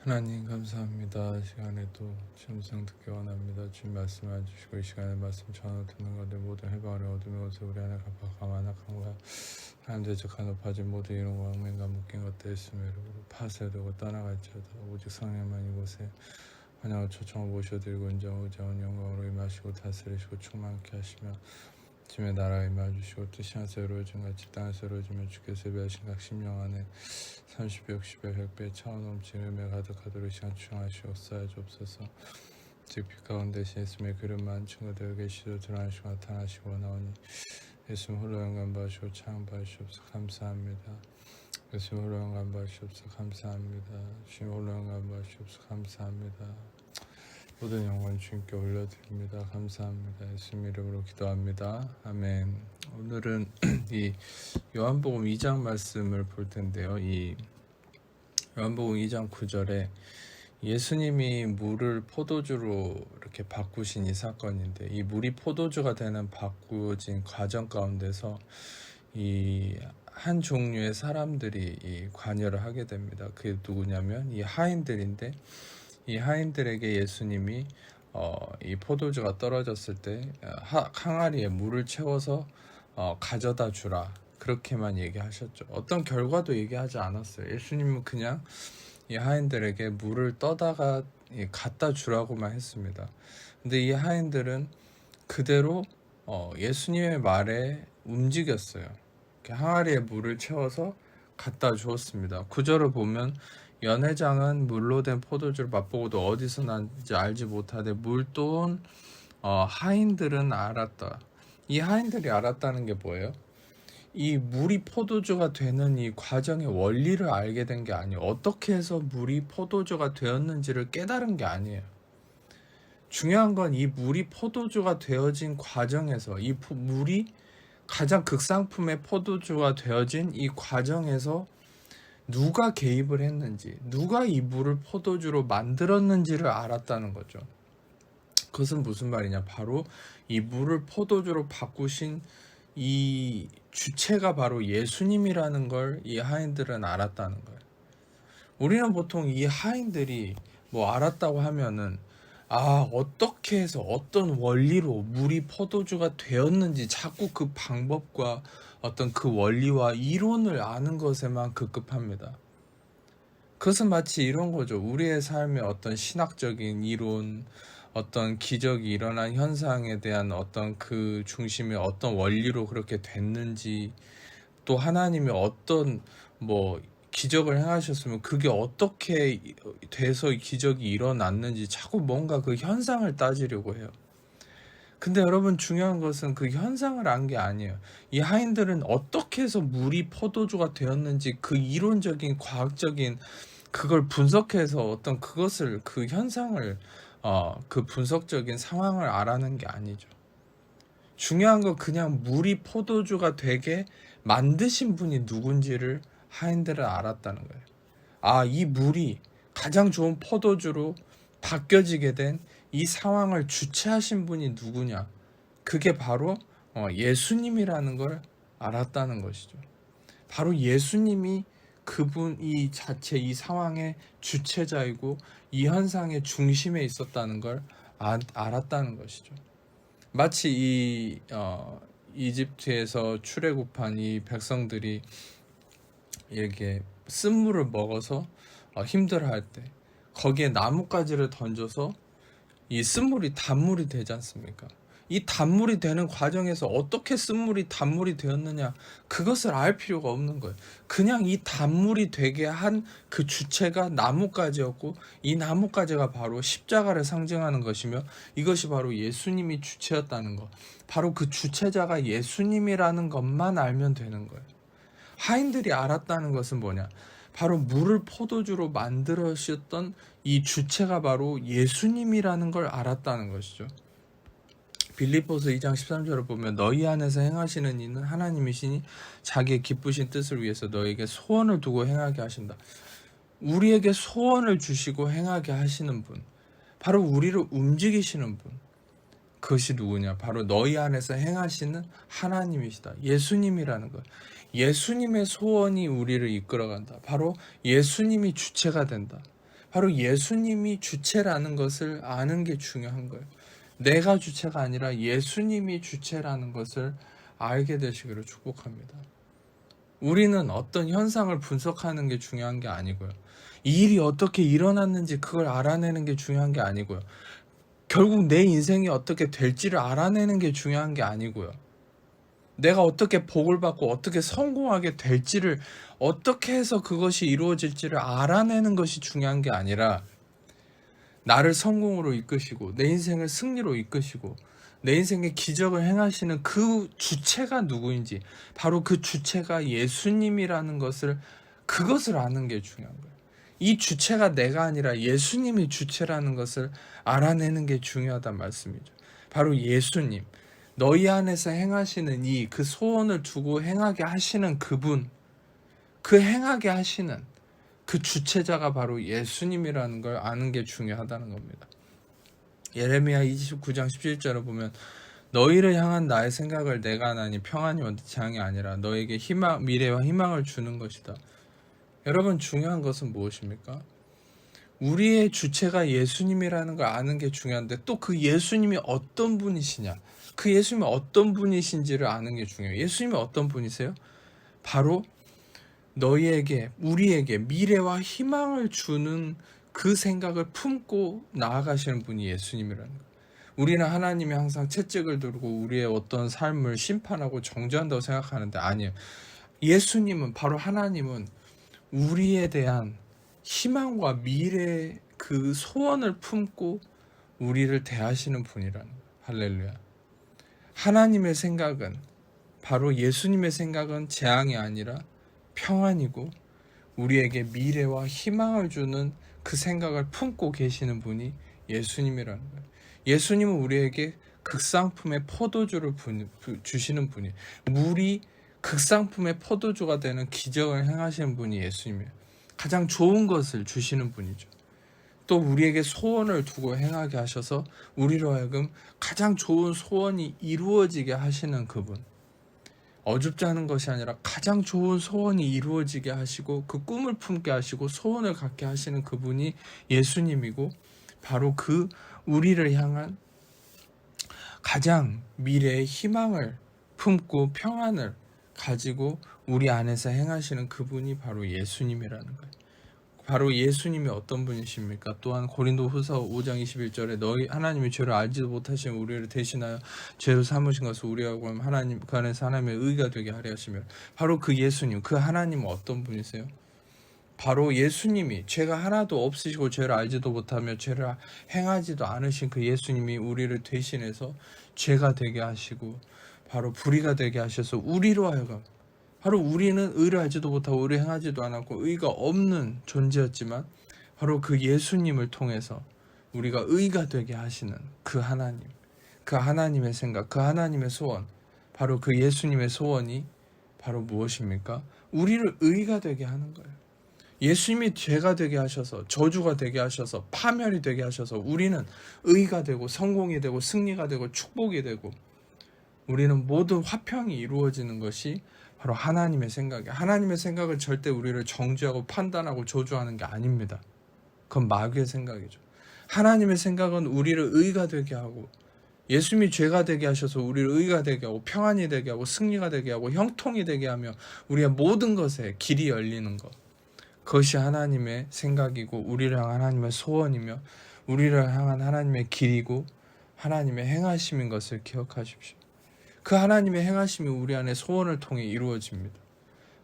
하나님 감사합니다. 시간에 또 음성 듣기 원합니다. 주님 말씀해 주시고 이 시간에 말씀 전하고 듣는 것들 모든 해방을 얻으며 것을 우리 안에 갚아 만악한 거야. 하나님 대적한 높아진 모든 이런 왕명과 묶인 것들 있으므로 파쇄되고 떠나갈지어다. 오직 성령만 이곳에 환영을 초청을 모셔드리고 은정의자원 영광으로 임하시고 다스리시고 충만케 하시며 주님의 나라에 임하주시고 뜻이 하늘에서 이루어진 같이 땅에서 이루어지며 주께서 예배하신 각 심령 안에 30배, 60배, 100배 차원 넘치는 은혜 가득하도록 시간 추앙하시옵소서. 주옵소서. 즉 빛 가운데 예수님의 그릇만 친구들 계시도 드러나시고 나타나시고 나오니 예수님 홀로 영광 받으시고 찬양 받으시옵소서. 감사합니다. 예수님 홀로 영광 받으시옵소서. 감사합니다. 주님 홀로 영광 받으시옵소서. 감사합니다. 모든 영광 주님께 올려드립니다. 감사합니다. 예수님 이름으로 기도합니다. 아멘. 오늘은 이 요한복음 2장 말씀을 볼 텐데요. 이 요한복음 2장 9절에 예수님이 물을 포도주로 이렇게 바꾸신 이 사건인데, 이 물이 포도주가 되는 바꾸어진 과정 가운데서 이 한 종류의 사람들이 이 관여를 하게 됩니다. 그게 누구냐면 이 하인들인데, 이 하인들에게 예수님이 이 포도주가 떨어졌을 때 항아리에 물을 채워서 가져다 주라, 그렇게만 얘기하셨죠. 어떤 결과도 얘기하지 않았어요. 예수님은 그냥 이 하인들에게 물을 떠다가 갖다 주라고만 했습니다. 근데 이 하인들은 그대로 예수님의 말에 움직였어요. 항아리에 물을 채워서 갖다 주었습니다. 구절을 보면 연회장은 물로 된 포도주를 맛보고도 어디서 난지 알지 못하되 물도온 하인들은 알았다. 이 하인들이 알았다는 게 뭐예요? 이 물이 포도주가 되는 이 과정의 원리를 알게 된 게 아니에요. 어떻게 해서 물이 포도주가 되었는지를 깨달은 게 아니에요. 중요한 건 이 물이 포도주가 되어진 과정에서, 이 물이 가장 극상품의 포도주가 되어진 이 과정에서 누가 개입을 했는지, 누가 이 물을 포도주로 만들었는지를 알았다는 거죠. 그것은 무슨 말이냐? 바로 이 물을 포도주로 바꾸신 이 주체가 바로 예수님이라는 걸 이 하인들은 알았다는 거예요. 우리는 보통 이 하인들이 뭐 알았다고 하면은 어떻게 해서 어떤 원리로 물이 포도주가 되었는지 자꾸 그 방법과 어떤 그 원리와 이론을 아는 것에만 급급합니다. 그것은 마치 이런 거죠. 우리의 삶의 어떤 신학적인 이론, 어떤 기적이 일어난 현상에 대한 어떤 그 중심의 어떤 원리로 그렇게 됐는지, 또 하나님이 어떤 뭐 기적을 행하셨으면 그게 어떻게 돼서 기적이 일어났는지 자꾸 뭔가 그 현상을 따지려고 해요. 근데 여러분, 중요한 것은 그 현상을 안 게 아니에요. 이 하인들은 어떻게 해서 물이 포도주가 되었는지 그 이론적인 과학적인 그걸 분석해서 어떤 그것을, 그 현상을 그 분석적인 상황을 알아낸 게 아니죠. 중요한 건 그냥 물이 포도주가 되게 만드신 분이 누군지를 하인들은 알았다는 거예요. 이 물이 가장 좋은 포도주로 바뀌어지게 된 이 상황을 주체하신 분이 누구냐? 그게 바로 예수님이라는 걸 알았다는 것이죠. 바로 예수님이 그분 이 자체 이 상황의 주체자이고 이 현상의 중심에 있었다는 걸 알았다는 것이죠. 마치 이 이집트에서 출애굽한 이 백성들이 이렇게 쓴물을 먹어서 힘들어할 때 거기에 나뭇가지를 던져서 이 쓴물이 단물이 되지 않습니까? 이 단물이 되는 과정에서 어떻게 쓴물이 단물이 되었느냐, 그것을 알 필요가 없는 거예요. 그냥 이 단물이 되게 한 그 주체가 나뭇가지였고, 이 나뭇가지가 바로 십자가를 상징하는 것이며, 이것이 바로 예수님이 주체였다는 것, 바로 그 주체자가 예수님이라는 것만 알면 되는 거예요. 하인들이 알았다는 것은 뭐냐? 바로 물을 포도주로 만들으셨던 이 주체가 바로 예수님이라는 걸 알았다는 것이죠. 빌립보서 2장 13절을 보면 너희 안에서 행하시는 이는 하나님이시니 자기의 기쁘신 뜻을 위해서 너에게 소원을 두고 행하게 하신다. 우리에게 소원을 주시고 행하게 하시는 분, 바로 우리를 움직이시는 분, 그것이 누구냐? 바로 너희 안에서 행하시는 하나님이시다. 예수님이라는 것. 예수님의 소원이 우리를 이끌어간다. 바로 예수님이 주체가 된다. 바로 예수님이 주체라는 것을 아는 게 중요한 거예요. 내가 주체가 아니라 예수님이 주체라는 것을 알게 되시기를 축복합니다. 우리는 어떤 현상을 분석하는 게 중요한 게 아니고요. 이 일이 어떻게 일어났는지 그걸 알아내는 게 중요한 게 아니고요. 결국 내 인생이 어떻게 될지를 알아내는 게 중요한 게 아니고요. 내가 어떻게 복을 받고 어떻게 성공하게 될지를, 어떻게 해서 그것이 이루어질지를 알아내는 것이 중요한 게 아니라, 나를 성공으로 이끄시고 내 인생을 승리로 이끄시고 내 인생의 기적을 행하시는 그 주체가 누구인지, 바로 그 주체가 예수님이라는 것을, 그것을 아는 게 중요한 거예요. 이 주체가 내가 아니라 예수님이 주체라는 것을 알아내는 게 중요하단 말씀이죠. 바로 예수님, 너희 안에서 행하시는 이 그 소원을 두고 행하게 하시는 그분, 그 행하게 하시는 그 주체자가 바로 예수님이라는 걸 아는 게 중요하다는 겁니다. 예레미야 29장 17절을 보면, 너희를 향한 나의 생각을 내가 하나니 평안이 원망이 아니라 너에게 미래와 희망을 주는 것이다. 여러분, 중요한 것은 무엇입니까? 우리의 주체가 예수님이라는 걸 아는 게 중요한데, 또 그 예수님이 어떤 분이시냐, 그 예수님이 어떤 분이신지를 아는 게 중요해요. 예수님이 어떤 분이세요? 바로 너희에게, 우리에게 미래와 희망을 주는 그 생각을 품고 나아가시는 분이 예수님이라는 거예요. 우리는 하나님이 항상 채찍을 들고 우리의 어떤 삶을 심판하고 정죄한다고 생각하는데, 아니에요. 예수님은, 바로 하나님은 우리에 대한 희망과 미래의 그 소원을 품고 우리를 대하시는 분이라는 거예요. 할렐루야. 하나님의 생각은, 바로 예수님의 생각은 재앙이 아니라 평안이고, 우리에게 미래와 희망을 주는 그 생각을 품고 계시는 분이 예수님이라는 거예요. 예수님은 우리에게 극상품의 포도주를 주시는 분이에요. 물이 극상품의 포도주가 되는 기적을 행하시는 분이 예수님이에요. 가장 좋은 것을 주시는 분이죠. 또 우리에게 소원을 두고 행하게 하셔서 우리로 하여금 가장 좋은 소원이 이루어지게 하시는 그분, 어줍지 않은 것이 아니라 가장 좋은 소원이 이루어지게 하시고 그 꿈을 품게 하시고 소원을 갖게 하시는 그분이 예수님이고, 바로 그 우리를 향한 가장 미래의 희망을 품고 평안을 가지고 우리 안에서 행하시는 그분이 바로 예수님이라는 거예요. 바로 예수님이 어떤 분이십니까? 또한 고린도후서 5장 21절에 너희 하나님이 죄를 알지도 못하신 우리를 대신하여 죄로 삼으신 것을 우리하고 하나님 그 안에서 하나님의 의가 되게 하려 하시며, 바로 그 예수님, 그 하나님은 어떤 분이세요? 바로 예수님이 죄가 하나도 없으시고 죄를 알지도 못하며 죄를 행하지도 않으신 그 예수님이 우리를 대신해서 죄가 되게 하시고 바로 불의가 되게 하셔서 우리로 하여금, 바로 우리는 의를 하지도 못하고 의를 행하지도 않았고 의가 없는 존재였지만, 바로 그 예수님을 통해서 우리가 의가 되게 하시는 그 하나님, 그 하나님의 생각, 그 하나님의 소원, 바로 그 예수님의 소원이 바로 무엇입니까? 우리를 의가 되게 하는 거예요. 예수님이 죄가 되게 하셔서, 저주가 되게 하셔서, 파멸이 되게 하셔서 우리는 의가 되고 성공이 되고 승리가 되고 축복이 되고, 우리는 모든 화평이 이루어지는 것이 바로 하나님의 생각이에요. 하나님의 생각은 절대 우리를 정죄하고 판단하고 저주하는 게 아닙니다. 그건 마귀의 생각이죠. 하나님의 생각은 우리를 의가 되게 하고, 예수님이 죄가 되게 하셔서 우리를 의가 되게 하고 평안이 되게 하고 승리가 되게 하고 형통이 되게 하며 우리의 모든 것에 길이 열리는 것, 그것이 하나님의 생각이고 우리를 향한 하나님의 소원이며 우리를 향한 하나님의 길이고 하나님의 행하심인 것을 기억하십시오. 그 하나님의 행하심이 우리 안에 소원을 통해 이루어집니다.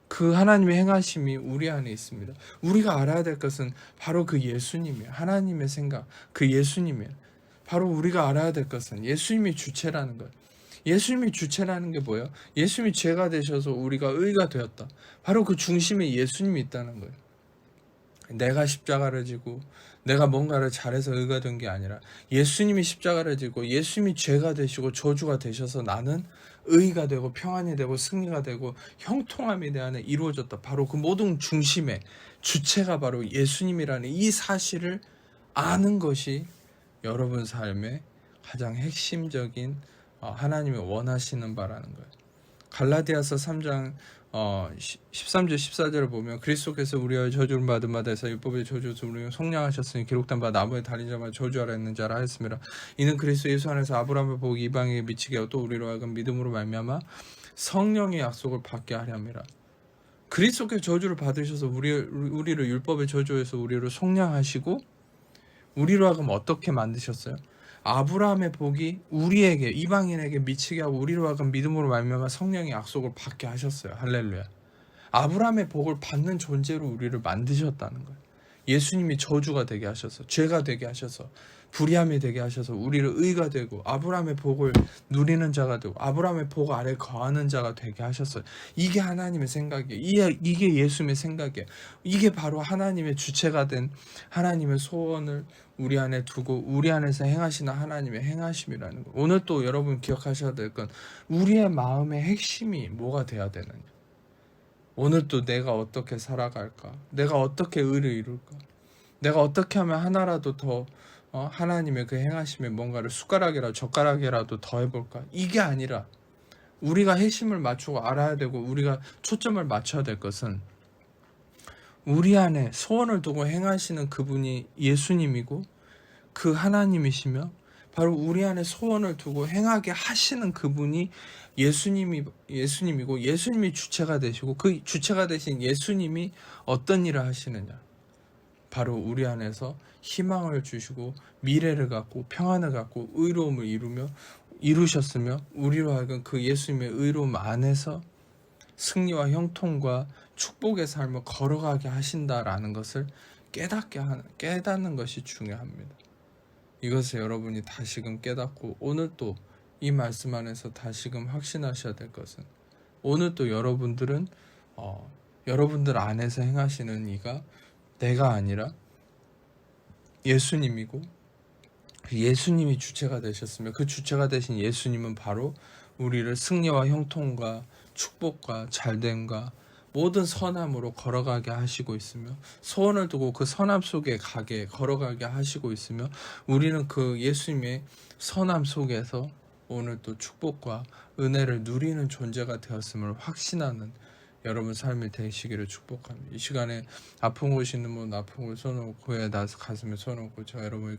그 하나님의 행하심이 우리 안에 있습니다. 우리가 알아야 될 것은 바로 그 예수님이에요. 하나님의 생각, 그 예수님이에요. 바로 우리가 알아야 될 것은 예수님이 주체라는 거예요. 예수님이 주체라는 게 뭐예요? 예수님이 죄가 되셔서 우리가 의가 되었다. 바로 그 중심에 예수님이 있다는 거예요. 내가 십자가를 지고 내가 뭔가를 잘해서 의가 된 게 아니라 예수님이 십자가를 지고 예수님이 죄가 되시고 저주가 되셔서 나는 의가 되고 평안이 되고 승리가 되고 형통함이 내 안에 이루어졌다. 바로 그 모든 중심의 주체가 바로 예수님이라는 이 사실을 아는 것이 여러분 삶의 가장 핵심적인 하나님이 원하시는 바라는 거예요. 갈라디아서 3장 13절 14절을 보면 그리스도께서 우리의 저주를 받은 바에서 율법의 저주에서 우리가 속량하셨으니 기록된 바 나무에 달린 자마다 저주하라 했는 자라 하였습니다. 이는 그리스도 예수 안에서 아브라함의 복이 이방에게 미치게 하고 또 우리로 하여금 믿음으로 말미암아 성령의 약속을 받게 하려 함이라. 그리스도께서 저주를 받으셔서 우리를 율법의 저주에서 우리를 속량하시고 우리로 하여금 어떻게 만드셨어요? 아브라함의 복이 우리에게 이방인에게 미치게 하고 우리로 하여금 믿음으로 말미암아 성령의 약속을 받게 하셨어요. 할렐루야. 아브라함의 복을 받는 존재로 우리를 만드셨다는 거예요. 예수님이 저주가 되게 하셔서 죄가 되게 하셔서 불의함이 되게 하셔서 우리를 의가 되고 아브라함의 복을 누리는 자가 되고 아브라함의 복 아래 거하는 자가 되게 하셨어요. 이게 하나님의 생각이에요. 이게 예수님의 생각이에요. 이게 바로 하나님의 주체가 된 하나님의 소원을 우리 안에 두고 우리 안에서 행하시는 하나님의 행하심이라는 거예요. 오늘 또 여러분 기억하셔야 될 건 우리의 마음의 핵심이 뭐가 돼야 되느냐. 오늘 또 내가 어떻게 살아갈까? 내가 어떻게 의를 이룰까? 내가 어떻게 하면 하나라도 더 하나님의 그 행하심에 뭔가를 숟가락이라도 젓가락이라도 더 해볼까? 이게 아니라 우리가 핵심을 맞추고 알아야 되고 우리가 초점을 맞춰야 될 것은 우리 안에 소원을 두고 행하시는 그분이 예수님이고 그 하나님이시며 바로 우리 안에 소원을 두고 행하게 하시는 그분이 예수님이고 예수님이 주체가 되시고 그 주체가 되신 예수님이 어떤 일을 하시느냐. 바로 우리 안에서 희망을 주시고 미래를 갖고 평안을 갖고 의로움을 이루셨으며 우리로 하여금 그 예수님의 의로움 안에서 승리와 형통과 축복의 삶을 걸어가게 하신다라는 것을 깨닫는 것이 중요합니다. 이것을 여러분이 다시금 깨닫고 오늘 또 이 말씀 안에서 다시금 확신하셔야 될 것은 오늘 또 여러분들은 여러분들 안에서 행하시는 이가 내가 아니라 예수님이고 예수님이 주체가 되셨으며 그 주체가 되신 예수님은 바로 우리를 승리와 형통과 축복과 잘됨과 모든 선함으로 걸어가게 하시고 있으며 소원을 두고 그 선함 속에 걸어가게 하시고 있으며 우리는 그 예수님의 선함 속에서 오늘 또 축복과 은혜를 누리는 존재가 되었음을 확신하는 여러분 삶이 되시기를 축복합니다. 이 시간에 아픈 곳이 있는 분 아픈 곳 손을 고에 가슴에 손을 얹고 제가 여러분을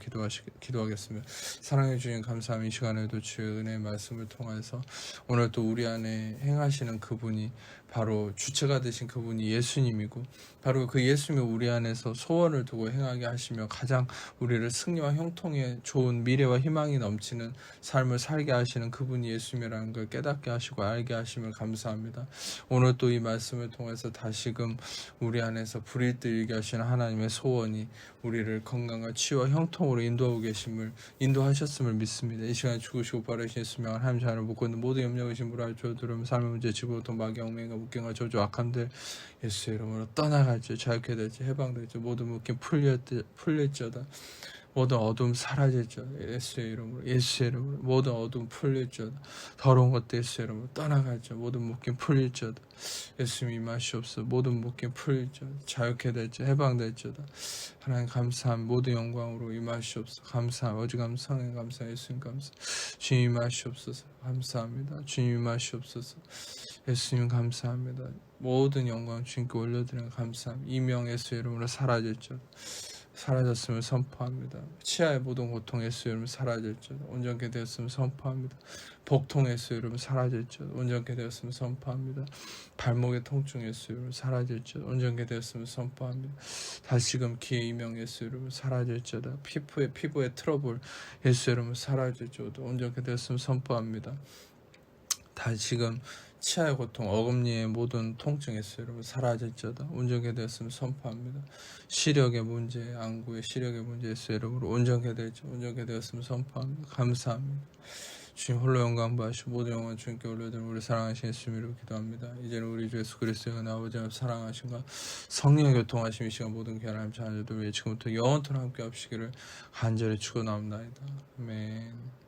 기도하겠습니다. 사랑해 주신 감사함 이 시간에도 주의 은혜의 말씀을 통해서 오늘 또 우리 안에 행하시는 그분이 바로 주체가 되신 그분이 예수님이고 바로 그 예수님이 우리 안에서 소원을 두고 행하게 하시며 가장 우리를 승리와 형통의 좋은 미래와 희망이 넘치는 삶을 살게 하시는 그분이 예수님이라는 걸 깨닫게 하시고 알게 하심을 감사합니다. 오늘 또 이 말씀을 통해서 다시금 우리 안에서 불일들 일게 하시는 하나님의 소원이 우리를 건강과 치유와 형통으로 인도하셨음을 믿습니다. 이 시간에 죽으시고 바르신 예수님의 하나님 자녀를 묻고 있는 모든 염려의심 불알 조두름 삶의 문제 지구로부터 마귀 엉맹과 묶임과 저주 악함들 예수의 이름으로 떠나갈지 자유케 될지 해방될지 모든 묶임 풀릴지어다. 모든 어둠 사라질지어다. 예수의 이름으로 모든 어둠 풀릴지어다. 더러운 것들 예수의 이름으로 떠나갈지어다. 모든 묶임 풀릴지어다. 예수님 임하시옵소서. 모든 묶임 풀릴지어다. 자유케 될지 해방될지어다. 하나님 감사함 모든 영광으로 임하시옵소서. 감사함 어지감 성에 감사 예수님 감사 주님 임하시옵소서. 감사합니다. 주님 임하시옵소서. 예수님 감사합니다. 모든 영광 주님께 올려드리는 감사함 이명 예수의 이름으로 사라졌음을 선포합니다. 치아의 모든 고통 예수의 이름으로 사라질지어다. 온전케 되었음을 선포합니다. 복통 예수의 이름으로 사라질지어다. 온전케 되었음을 선포합니다. 발목의 통증 예수의 이름으로 사라질지어다. 온전케 되었음을 선포합니다. 다시금 기의 이명 예수의 이름으로 사라질지어다. 피부의 트러블 예수의 이름으로 사라질지어다. 온전케 되었음을 선포합니다. 다시금 치아의 고통, 어금니의 모든 통증 예수의 이름으로 사라질지어다. 온전케 되었음을 선포합니다. 시력의 문제, 안구의 시력의 문제 예수의 이름으로 온전케 되었음을 선포합니다. 감사합니다. 주님 홀로 영광 받으시고 모든 영광 주님께 올려드리는 우리 사랑하신 예수님 이름으로 기도합니다. 이제는 우리 주 예수 그리스도의 은혜 아버지 하나님 사랑하심과 성령의 교통하심 이 시간 모든 귀한 하나님 자녀들 위해 지금부터 영원토록 함께 합시기를 간절히 축원합니다. 아멘.